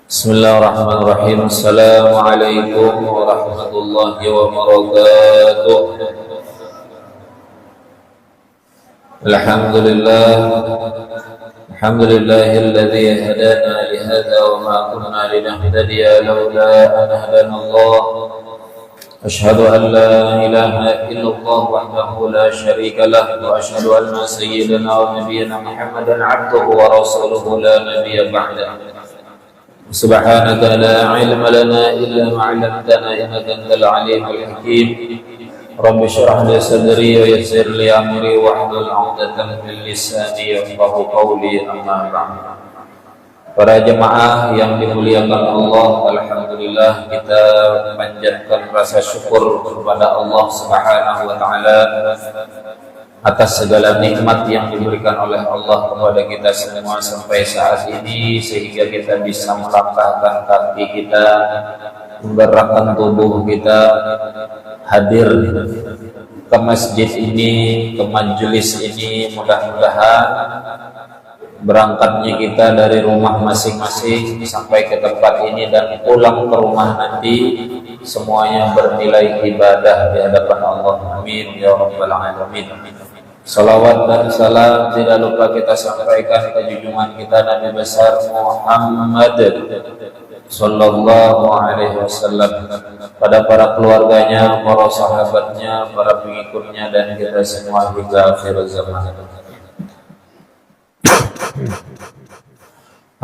Bismillahirrahmanirrahim. Assalamualaikum warahmatullahi wabarakatuh. Alhamdulillah. Alhamdulillahilladzi hadana li hadza wa ma kunna linahtadiya laula an hadana Allah. Asyhadu an la ilaha illallah wahdahu la syarika lah wa asyhadu anna sayyidana wa nabiyyana Muhammadan 'abduhu wa rasuluhu la nabiyya ba'dahu. Subhanaka la ilma lana illa ma 'allamtana innaka antal alimul hakim. Rabbi shrah li sadri wa yassir li amri wahlul 'uqdatam min lisani yafqahu qawli, amma ba'd. Para jemaah yang dimuliakan Allah, alhamdulillah kita panjatkan rasa syukur kepada Allah Subhanahu wa taala atas segala nikmat yang diberikan oleh Allah kepada kita semua sampai saat ini, sehingga kita bisa melangkahkan kaki kita, menggerakkan tubuh kita, hadir ke masjid ini, ke majelis ini. Mudah-mudahan berangkatnya kita dari rumah masing-masing sampai ke tempat ini dan pulang ke rumah nanti semuanya bernilai ibadah di hadapan Allah. Amin ya rabbal alamin. Salawat dan salam tidak lupa kita sampaikan ke junjungan kita Nabi besar Muhammad sallallahu alaihi wasallam, pada para keluarganya, para sahabatnya, para pengikutnya, dan kita semua hingga akhir zaman.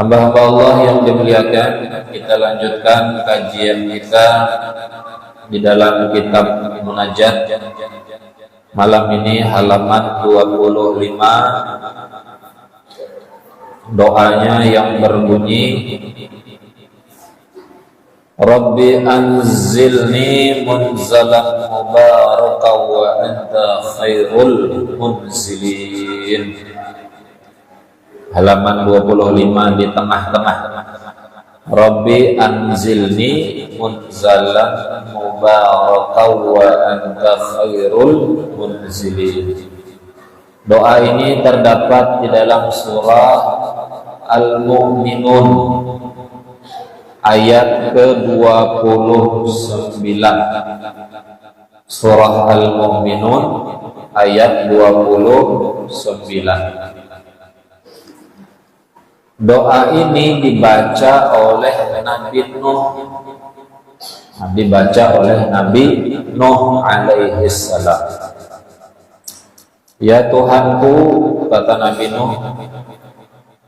Hamba-hamba Allah yang dimuliakan, kita lanjutkan kajian kita di dalam kitab Munajat. Malam ini halaman 25, doanya yang berbunyi, Rabbi anzilni munzalan mubarakan wa anta khairul munzilin. Halaman 25 di tengah-tengah. Rabbi anzilni munzalan mubarakan wa anta khairul munzilin. Doa ini terdapat di dalam surah Al-Mu'minun ayat ke-29. Surah Al-Mu'minun ayat 29. Doa ini dibaca oleh Nabi Nuh. Dibaca oleh Nabi Nuh alaihi salam. Ya Tuhanku, kata Nabi Nuh,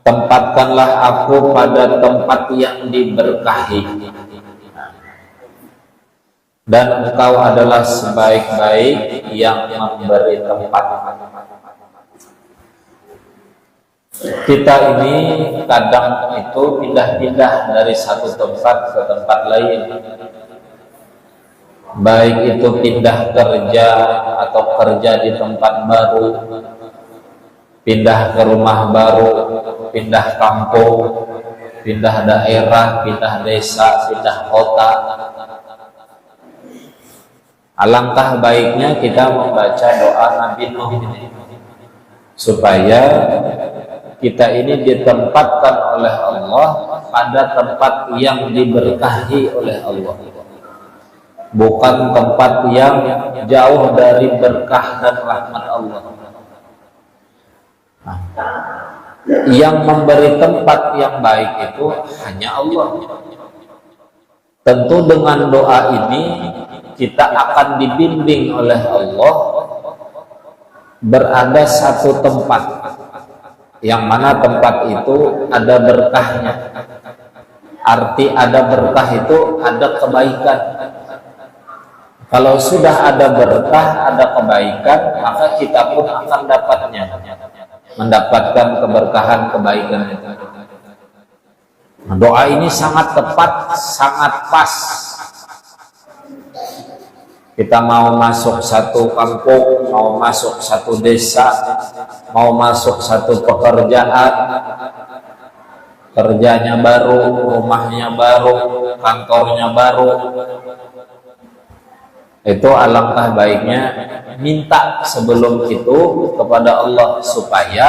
tempatkanlah aku pada tempat yang diberkahi, dan Engkau adalah sebaik-baik yang memberi tempat. Kita ini kadang itu pindah-pindah dari satu tempat ke tempat lain, baik itu pindah kerja atau kerja di tempat baru, pindah ke rumah baru, pindah kampung, pindah daerah, pindah desa, pindah kota. Alangkah baiknya kita membaca doa Nabi Nuh ini, supaya kita ini ditempatkan oleh Allah pada tempat yang diberkahi oleh Allah, bukan tempat yang jauh dari berkah dan rahmat Allah. Yang memberi tempat yang baik itu hanya Allah. Tentu dengan doa ini kita akan dibimbing oleh Allah berada satu tempat, yang mana tempat itu ada berkahnya. Arti ada berkah itu ada kebaikan. Kalau sudah ada berkah, ada kebaikan, maka kita pun akan mendapatkan keberkahan, kebaikan itu. Doa ini sangat tepat, sangat pas. Kita mau masuk satu kampung, mau masuk satu desa, mau masuk satu pekerjaan, kerjanya baru, rumahnya baru, kantornya baru, Itu alangkah baiknya minta sebelum itu kepada Allah supaya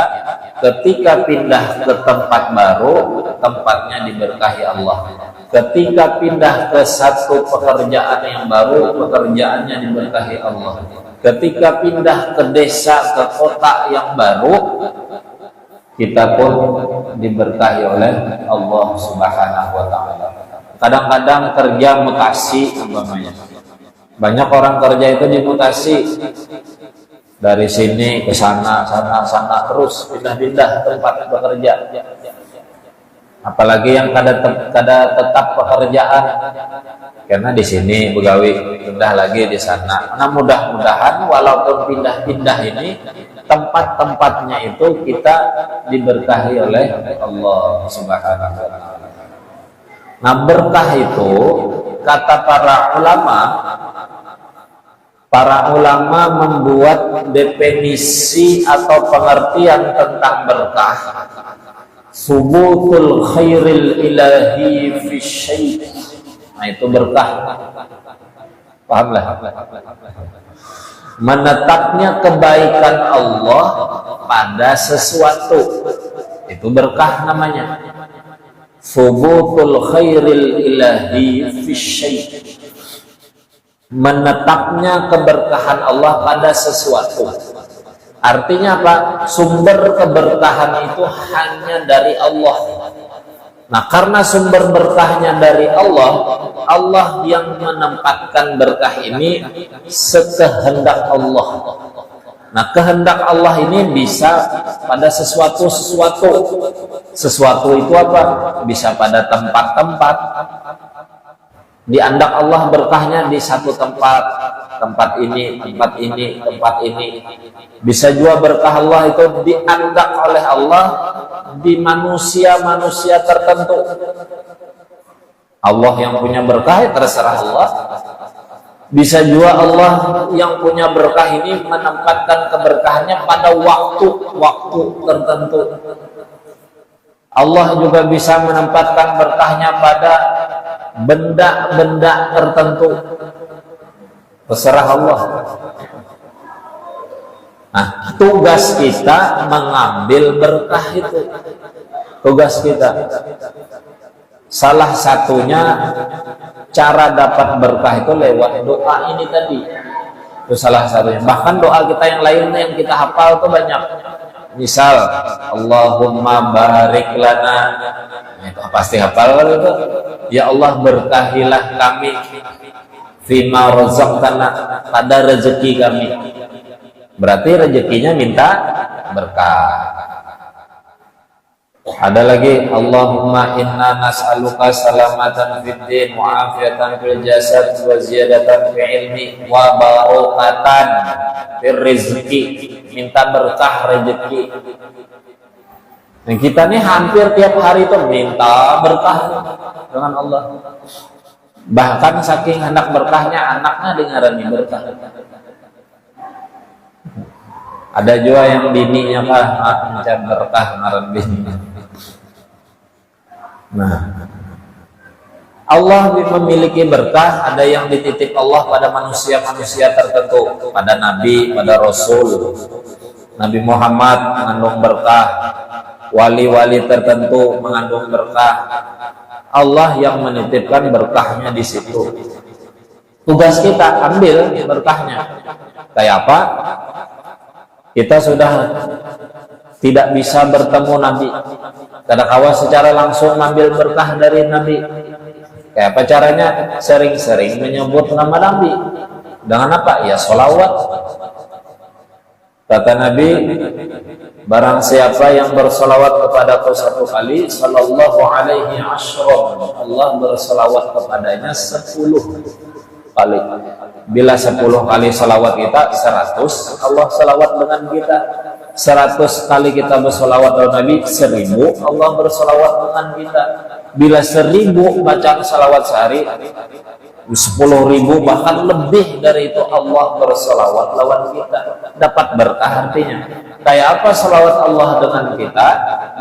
ketika pindah ke tempat baru, tempatnya diberkahi Allah. Ketika pindah ke satu pekerjaan yang baru, pekerjaannya diberkahi Allah. Ketika pindah ke desa, ke kota yang baru, kita pun diberkahi oleh Allah Subhanahu wa Ta'ala. Kadang-kadang kerja mutasi, umpamanya. Banyak orang kerja itu dimutasi dari sini ke sana, sana terus pindah-pindah tempat bekerja. Apalagi yang kada tetap pekerjaan, karena di sini begawi, pindah lagi di sana. Nah, mudah-mudahan walaupun pindah-pindah ini, tempat-tempatnya itu kita diberkahi oleh Allah Subhanahu wa Ta'ala. Nah, berkah itu kata para ulama membuat definisi atau pengertian tentang berkah. Subutul khairil ilahi fi syai'. Nah, itu berkah. Pahamlah? Menetapnya kebaikan Allah pada sesuatu, itu berkah namanya. Subutul khairil ilahi fi syai'. Menetapnya keberkahan Allah pada sesuatu. Artinya apa? Sumber keberkahan itu hanya dari Allah. Nah, karena sumber berkahnya dari Allah, Allah yang menempatkan berkah ini sekehendak Allah. Nah, kehendak Allah ini bisa pada sesuatu. Sesuatu itu apa? Bisa pada tempat-tempat. Diandak Allah berkahnya di satu tempat ini. Bisa juga berkah Allah itu diandak oleh Allah di manusia tertentu. Allah yang punya berkah ya terserah Allah. Bisa juga Allah yang punya berkah ini menempatkan keberkahannya pada waktu tertentu. Allah juga bisa menempatkan berkahnya pada benda-benda tertentu. Terserah Allah. Nah, tugas kita mengambil berkah itu. Tugas kita. Salah satunya cara dapat berkah itu lewat doa ini tadi. Itu salah satunya. Bahkan doa kita yang lainnya yang kita hafal itu banyak. Misal, Allahumma barik lana. Itu pasti hafal itu. Ya Allah, berkahilah kami fima razaqtana, pada rezeki kami. Berarti rezekinya minta berkah. Ada lagi, Allahumma inna nas'aluka salamatan fid din wa afiatan fil jasad wa ziyadatan fi ilmi wa barakatan fir rizki. Minta berkah rezeki. Dan kita nih hampir tiap hari itu minta berkah dengan Allah. Bahkan saking hendak berkahnya, anaknya dengarani berkah. Ada juga yang bininya minta berkah ngaran bininya. Nah, Allah memiliki berkah, ada yang dititip Allah pada manusia-manusia tertentu, pada Nabi, pada Rasul. Nabi Muhammad mengandung berkah, wali-wali tertentu mengandung berkah. Allah yang menitipkan berkahnya di situ. Tugas kita ambil berkahnya. Kayak apa? Kita sudah tidak bisa bertemu Nabi. Kadang-kadang secara langsung ambil berkah dari Nabi. Kayak apa caranya? Sering-sering menyebut nama Nabi. Dengan apa? Ya sholawat. Kata Nabi, barang siapa yang bersolawat kepadaku satu kali, sallallahu alaihi asyram, Allah bersolawat kepadanya 10 kali. Bila 10 kali salawat kita 100, Allah salawat dengan kita. 100 kali kita bersolawat kepada Nabi, 1000 Allah bersolawat dengan kita. Bila 1000 bacaan salawat sehari, 10.000 bahkan lebih dari itu Allah bersolawat lawan kita. Dapat berkah artinya. Kayak apa salawat Allah dengan kita?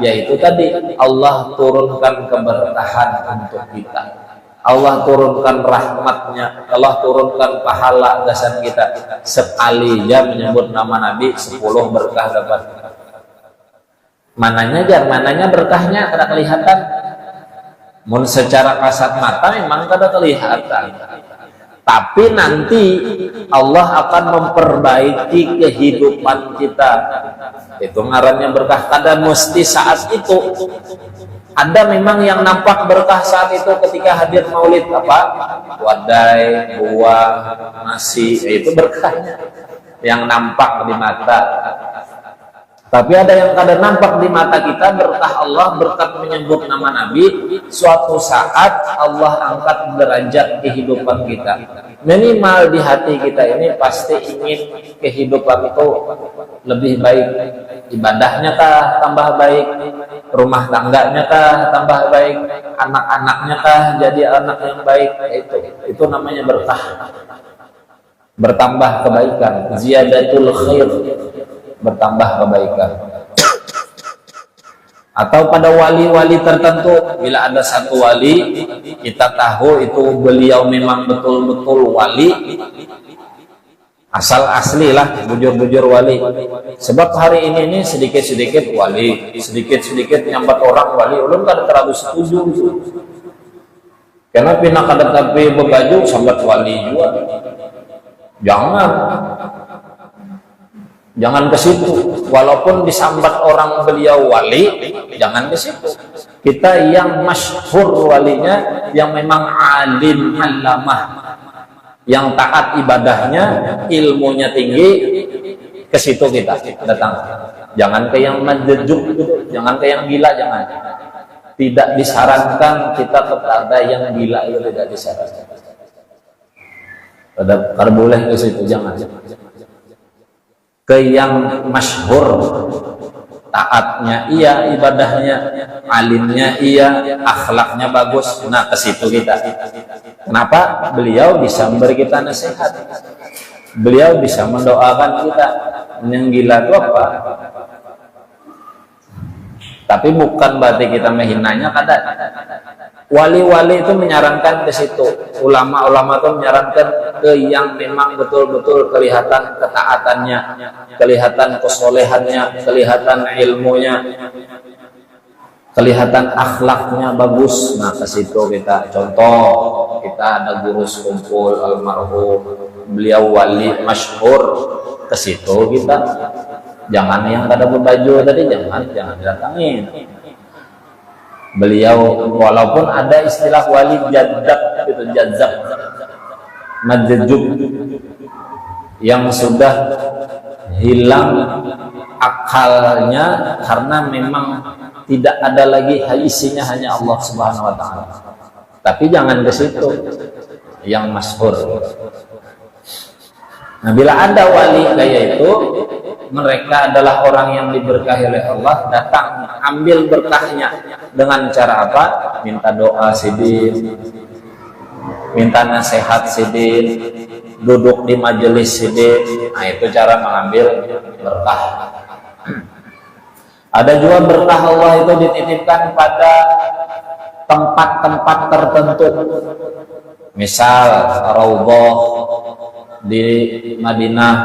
Yaitu tadi Allah turunkan keberkahan untuk kita. Allah turunkan rahmatnya, Allah turunkan pahala gasan kita. Sekali aja menyebut nama Nabi 10 berkah dapat. Mananya berkahnya kada kelihatan. Mun secara kasat mata memang kada kelihatan. Tapi nanti Allah akan memperbaiki kehidupan kita. Itu ngarannya berkah. Kada mesti saat itu. Ada memang yang nampak berkah saat itu ketika hadir maulid apa? Wadai, buah, nasi, itu berkahnya. Yang nampak di mata. Tapi ada yang kadang nampak di mata kita berkah Allah berkat menyebut nama Nabi. Suatu saat Allah angkat derajat kehidupan kita. Minimal di hati kita ini pasti ingin kehidupan itu lebih baik. Ibadahnya kah tambah baik, rumah tangganya kah tambah baik, anak-anaknya kah jadi anak yang baik. Itu namanya berkah. Bertambah kebaikan, ziyadatul khair, bertambah kebaikan. Atau pada wali-wali tertentu, bila ada satu wali kita tahu itu beliau memang betul-betul wali, asal asli lah, bujur-bujur wali. Sebab hari ini sedikit-sedikit wali, sedikit-sedikit nyambat orang wali, ulun kada terlalu setuju itu. Karena pindah kada tapi berbaju sambat wali juga. Jangan ke situ. Walaupun disambat orang beliau wali, jangan ke situ. Kita yang masyhur walinya, yang memang alim alamah, yang taat ibadahnya, ilmunya tinggi, ke situ kita datang. Jangan ke yang menjejuk, jangan ke yang gila, jangan. Tidak disarankan kita kepada yang gila, itu tidak disarankan. Kalau boleh ke situ, jangan. Ke yang masyhur, taatnya iya, ibadahnya, alimnya iya, akhlaknya bagus. Nah, ke situ kita. Kenapa? Beliau bisa memberi kita nasihat. Beliau bisa mendoakan kita. Yang gila itu apa? Tapi bukan berarti kita menghinanya, kadang. Wali-wali itu menyarankan ke situ. Ulama-ulama itu menyarankan ke yang memang betul-betul kelihatan ketaatannya, kelihatan kesolehannya, kelihatan ilmunya, kelihatan akhlaknya bagus. Nah, ke situ kita. Contoh, kita ada guru sekumpul almarhum, beliau wali masyhur, ke situ kita. Jangan yang kada berbaju tadi, jangan datangin. Beliau walaupun ada istilah wali jadzab, itu jadzab, majjub, yang sudah hilang akalnya karena memang tidak ada lagi isinya, hanya Allah Subhanahu wa taala. Tapi jangan ke situ, yang masyhur. Nah, bila ada wali kayak itu, mereka adalah orang yang diberkahi oleh Allah, datang ambil berkahnya dengan cara apa? Minta doa sidin, minta nasihat sidin, duduk di majelis sidin. Nah, itu cara mengambil berkah. Ada juga berkah Allah itu dititipkan pada tempat-tempat tertentu. Misal Raudhah di Madinah,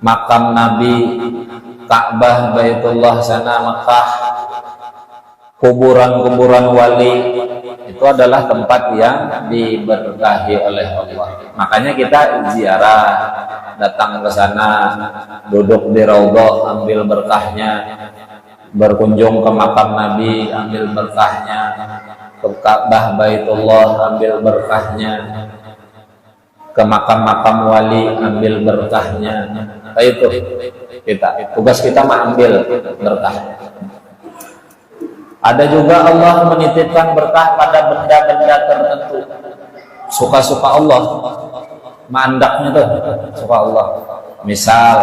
makam Nabi, Ka'bah, Baitullah sana, Makkah, kuburan-kuburan wali, itu adalah tempat yang diberkahi oleh Allah. Makanya kita ziarah, datang ke sana, duduk di Raudhah, ambil berkahnya, berkunjung ke makam Nabi, ambil berkahnya, ke Ka'bah, Baitullah, ambil berkahnya, ke makam-makam wali, ambil berkahnya. Itu kita, tugas kita mengambil berkah. Ada juga Allah menitipkan berkah pada benda-benda tertentu. Suka-suka Allah, mandaknya tuh suka Allah. Misal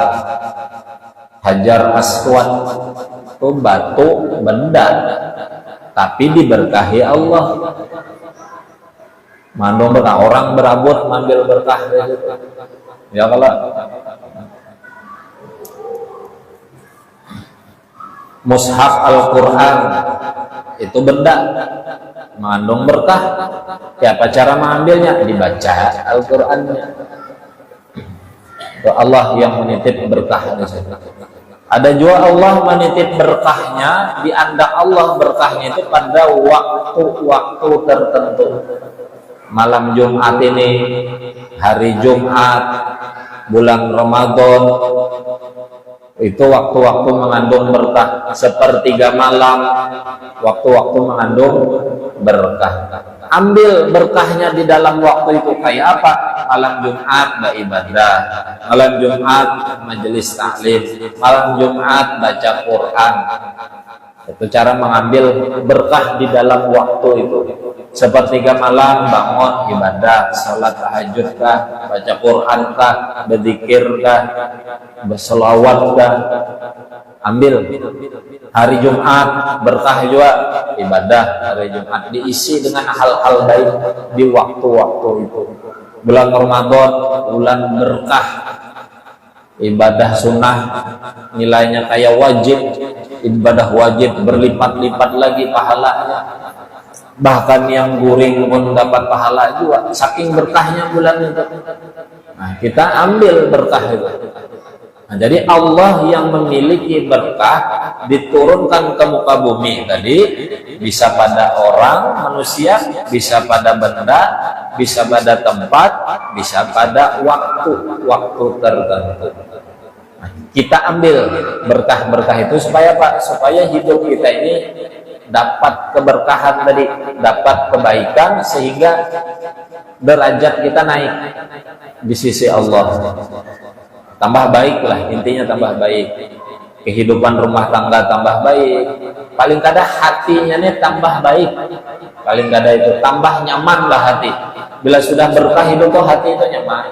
Hajar Aswad itu batu benda, tapi diberkahi Allah. Mandong berkah, orang berabot mengambil berkah gitu. Ya kalau Mushaf Al-Quran itu benda, mengandung berkah. Ya, apa cara mengambilnya? Dibaca Al-Qur'annya. Allah yang menitip berkah di situ. Ada juga Allah menitip berkahnya, di anda Allah berkahnya itu pada waktu-waktu tertentu. Malam Jumat ini, hari Jumat, bulan Ramadan, itu waktu-waktu mengandung berkah. Sepertiga malam, waktu-waktu mengandung berkah. Ambil berkahnya di dalam waktu itu. Kayak apa? Malam Jumat beribadah, malam Jumat majelis taklim, malam Jumat baca Quran. Itu cara mengambil berkah di dalam waktu itu. Sepertiga malam bangun ibadah, salat tahajud kah, baca Quran kah, berzikir kah, berselawat kah, ambil. Hari Jumat berkah juga, ibadah hari Jumat diisi dengan hal-hal baik di waktu-waktu itu. Bulan Ramadan bulan berkah, ibadah sunnah nilainya kayak wajib, ibadah wajib berlipat-lipat lagi pahalanya. Bahkan yang guring pun dapat pahala juga, saking berkahnya bulan itu. Nah, kita ambil berkah itu. Nah, jadi Allah yang memiliki berkah diturunkan ke muka bumi tadi, bisa pada orang, manusia, bisa pada benda, bisa pada tempat, bisa pada waktu tertentu. Nah, kita ambil berkah-berkah itu supaya apa? Supaya hidup kita ini dapat keberkahan tadi, dapat kebaikan, sehingga derajat kita naik di sisi Allah. Tambah baik lah, intinya tambah baik. Kehidupan rumah tangga tambah baik. Paling kada hatinya nih tambah baik. Paling kada itu tambah nyaman lah hati. Bila sudah berkah hidup tuh hati itu nyaman,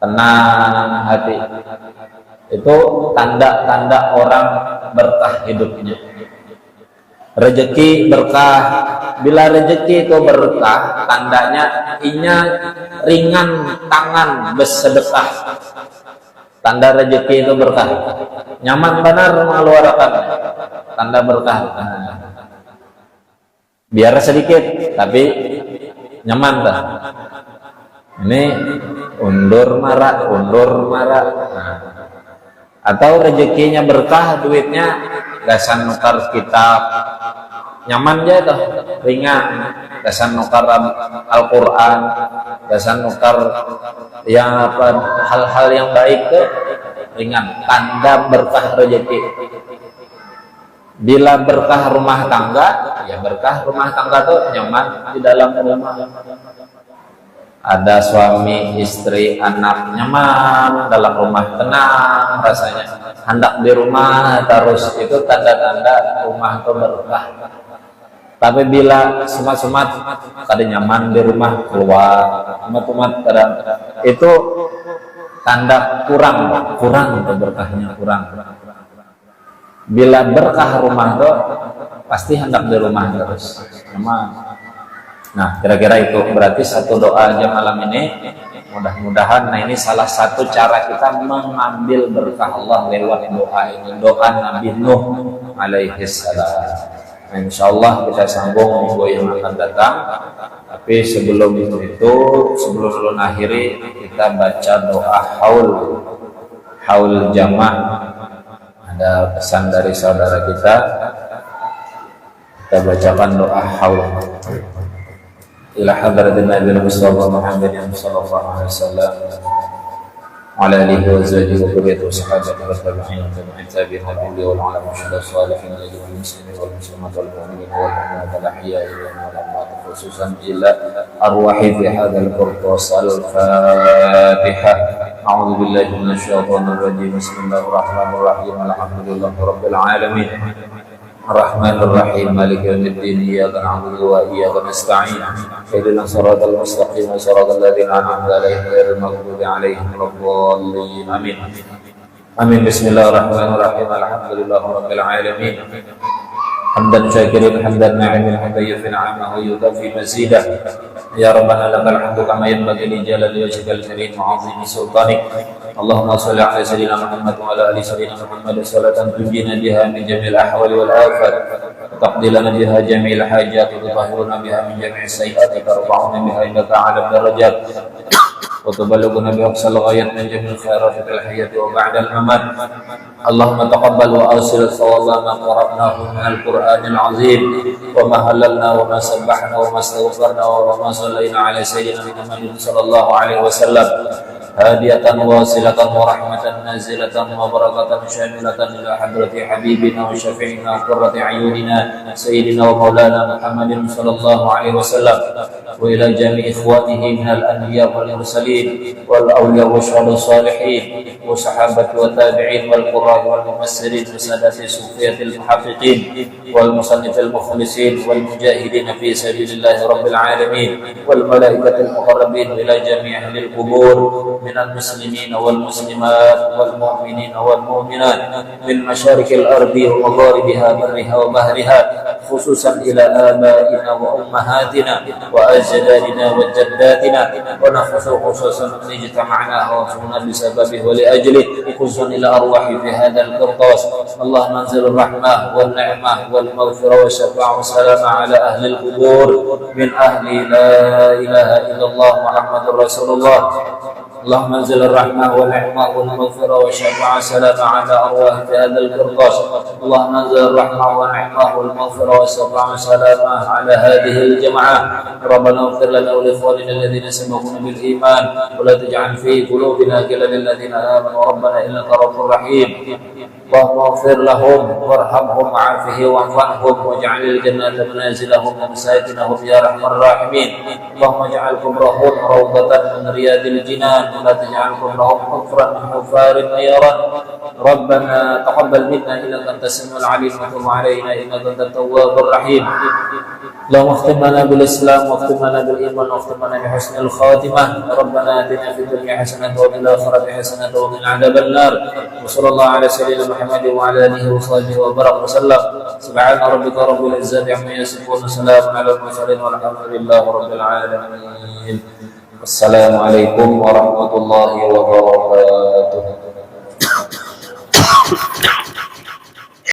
tenang hati. Itu tanda-tanda orang berkah hidupnya. Rezeki berkah. Bila rezeki itu berkah, tandanya inya ringan tangan bersedekah. Tanda rezeki itu berkah. Nyaman benar mengeluarkan, tanda berkah. Biar sedikit tapi nyaman kan. Ini undur marak. Atau rezekinya berkah, duitnya gasan nukar kitab, nyaman aja tuh, ringan. Gasan nukar Al-Quran, gasan nukar yang apa, hal-hal yang baik tuh ringan. Tanda berkah rezeki. Bila berkah rumah tangga, ya berkah rumah tangga tuh nyaman di dalam rumah. Ada suami, istri, anak nyaman dalam rumah, tenang rasanya. Hendak di rumah terus, itu tanda-tanda rumah itu berkah. Tapi bila semat-semat kada nyaman di rumah, keluar semat-semat kada, itu tanda kurang itu berkahnya kurang. Bila berkah rumah itu pasti hendak di rumah terus nyaman. Nah, kira-kira itu berarti satu doa aja malam ini. Mudah-mudahan, nah ini salah satu cara kita mengambil berkah Allah lewat doa ini, doa Nabi Nuh alaihi salam. Nah, insyaallah kita sambung minggu yang akan datang. Tapi sebelum sebelum akhiri, kita baca doa haul jamaah. Ada pesan dari saudara kita bacakan doa haul. Ila hadratin Nabi Mustafa Muhammadin sallallahu alaihi wasallam wa ala alihi wa sahbihi wa dhurriyyatihi wa sahabatihi wa tabi'in nabihi wal ulama salihin wal muslimin wal muslimat wal mu'minin wal mu'minat al ahya'i wal amwat, khususan ila arwahi fi hadzal qurtas al-Fatihah. A'udzu billahi minasy syaithanir rajim. Bismillahirrahmanirrahim. Alhamdulillahirabbil alamin. Ar-Rahmanir Rahim, Maliki Yaumiddin, Iyyaka na'budu wa iyyaka nasta'in. Ihdinas siratal mustaqim, siratal ladzina an'amta 'alaihim ghairil maghdubi 'alaihim waladdallin. Amin. Amin. Bismillahirrahmanirrahim. Alhamdulillahirabbil alamin. Hamdan syakirin, hamdan na'imin, hamdan yufi ni'amahu wa yudafi mazidah. Ya Rabbana lakal hamdu kama yanbaghi li jalali wajhikal karim wa 'azimi sultanik. Allahumma shalli ala sayyidina Muhammad wa ala ali sayyidina Muhammad salatan tunjina biha min jami'il ahwali wal afat تقضي لنا بها جميع الحاجات وتطهرنا بها من جميع السيئات وترفعنا بها إنك أعلى الدرجات وتبلغنا بأقصى الغايات من جميع الخيرات في الحياة وبعد الممات. اللهم تقبل وأرسل صواب ما قرأناه من القرآن العظيم وما هللنا وما سبحنا وما استغفرنا وما صلينا على سيدنا محمد صلى الله عليه وسلم هادية واصلة ورحمة نازلة وبركة شاملة إلى حضرة حبيبنا وشفيعنا وقرة عيوننا سيدنا ومولانا محمد صلى الله عليه وسلم وإلى جميع إخوانه من الأنبياء والمرسلين والأولياء والشهداء الصالحين والصحابة والتابعين والقراء والمفسرين وسادة الصوفية المحققين والمصنف المخلصين والمجاهدين في سبيل الله رب العالمين والملائكة المقربين إلى جميع أهل القبور من المسلمين والمسلمات والمؤمنين والمؤمنات من مشارق الأرض ومغاربها برها وبحرها خصوصا إلى آبائنا وأمهاتنا وأجدادنا وجداتنا ونخص خصوصا من اجتمعنا وصلنا بسببه ولأجله خصوصا إلى أرواح في هذا القرطاس. اللهم انزل الرحمة والنعمة والمغفرة والشفاعة والسلام على أهل القبور من أهل لا إله إلا الله محمد رسول الله. اللهم انزل الرحمة والنعمة والمغفرة والشفاعة والسلام على أرواح في هذا القرطاس. اللهم انزل الرحمة والنعمة والمغفرة والشفاعة والسلام على هذه الجماعة. ربنا اغفر لنا ولإخواننا الذين سبقونا بالإيمان ولا تجعل في قلوبنا غلا للذين آمنوا ربنا إنك رؤوف رحيم. اللهم اغفر لهم وارحمهم وعافهم واعف عنهم واجعل الجنة منازلهم ومساكنهم يا أرحم الراحمين. اللهم اجعل قبرهم روضة من رياض الجنان ولا تجعل قبرهم حفرا من حفار النيران. ربنا تقبل منا إنك أنت السميع العليم وتب علينا إنك أنت التواب الرحيم. اللهم اختم لنا بالإسلام واختم لنا بالإيمان واختم لنا بحسن الخاتمة. ربنا آتنا في الدنيا حسنة وفي الآخرة حسنة وقنا عذاب النار. وصلى الله على سيدنا محمد وعلى آله وصحبه وبارك وسلم. سبحان ربك رب العزة عما يصفون وسلام على المرسلين والحمد لله رب العالمين. السلام عليكم ورحمة الله وبركاته.